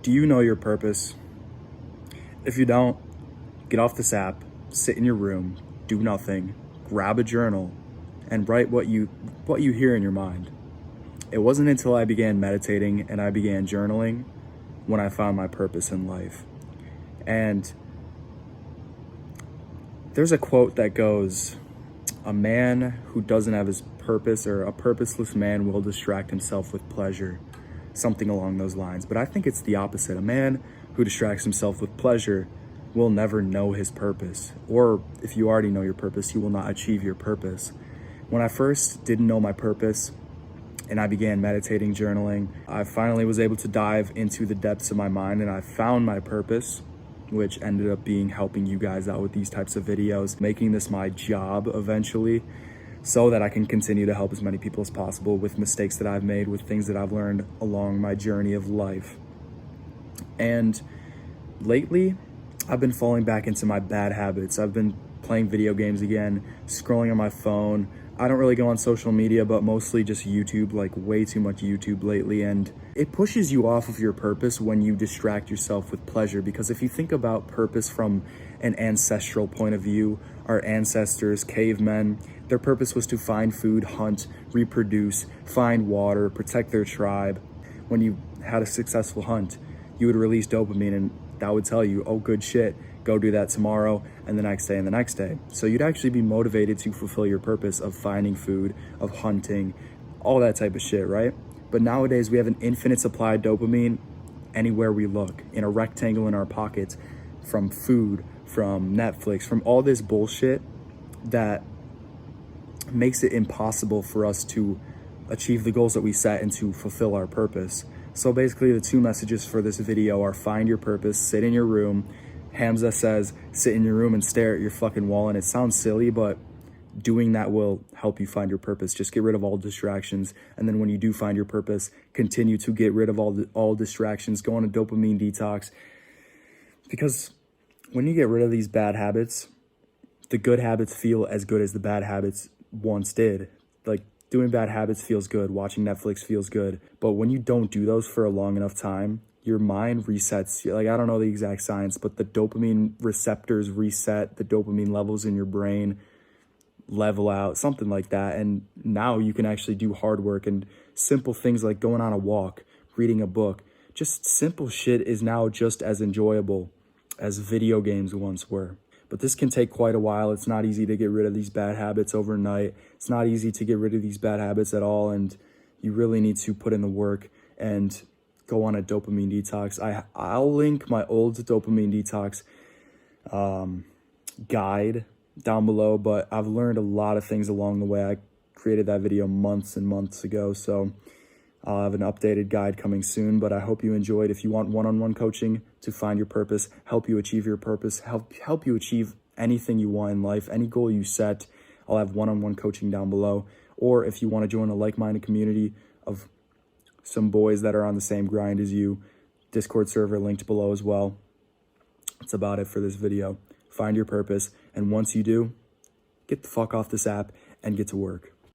Do you know your purpose? If you don't, get off this app, sit in your room, do nothing, grab a journal, and write what you hear in your mind. It wasn't until I began meditating and I began journaling when I found my purpose in life. And there's a quote that goes, "A man who doesn't have his purpose, or a purposeless man, will distract himself with pleasure." Something along those lines. But I think it's the opposite. A man who distracts himself with pleasure will never know his purpose. Or if you already know your purpose, you will not achieve your purpose. When I first didn't know my purpose and I began meditating, journaling, I finally was able to dive into the depths of my mind and I found my purpose, which ended up being helping you guys out with these types of videos, making this my job eventually, so that I can continue to help as many people as possible with mistakes that I've made, with things that I've learned along my journey of life. And lately, I've been falling back into my bad habits. I've been playing video games again, scrolling on my phone. I don't really go on social media, but mostly just YouTube, like way too much YouTube lately. And it pushes you off of your purpose when you distract yourself with pleasure. Because if you think about purpose from an ancestral point of view, our ancestors, cavemen, their purpose was to find food, hunt, reproduce, find water, protect their tribe. When you had a successful hunt, you would release dopamine and that would tell you, oh, good shit, go do that tomorrow and the next day and the next day. So you'd actually be motivated to fulfill your purpose of finding food, of hunting, all that type of shit, right? But nowadays we have an infinite supply of dopamine anywhere we look, in a rectangle in our pockets, from food, from Netflix, from all this bullshit that makes it impossible for us to achieve the goals that we set and to fulfill our purpose. So basically the two messages for this video are: find your purpose, sit in your room. Hamza says, sit in your room and stare at your fucking wall. And it sounds silly, but doing that will help you find your purpose. Just get rid of all distractions. And then when you do find your purpose, continue to get rid of all distractions. Go on a dopamine detox. Because when you get rid of these bad habits, the good habits feel as good as the bad habits once did. Like, doing bad habits feels good, watching Netflix feels good, but when you don't do those for a long enough time, your mind resets. Like, I don't know the exact science, but the dopamine receptors reset, the dopamine levels in your brain level out, something like that. And now you can actually do hard work, and simple things like going on a walk, reading a book, just simple shit is now just as enjoyable as video games once were. But this can take quite a while. It's not easy to get rid of these bad habits overnight. It's not easy to get rid of these bad habits at all. And you really need to put in the work and go on a dopamine detox. I'll link my old dopamine detox guide down below, but I've learned a lot of things along the way. I created that video months and months ago, so I'll have an updated guide coming soon. But I hope you enjoyed. If you want one-on-one coaching to find your purpose, help you achieve your purpose, help you achieve anything you want in life, any goal you set, I'll have one-on-one coaching down below. Or if you want to join a like-minded community of some boys that are on the same grind as you, Discord server linked below as well. That's about it for this video. Find your purpose, and once you do, get the fuck off this app and get to work.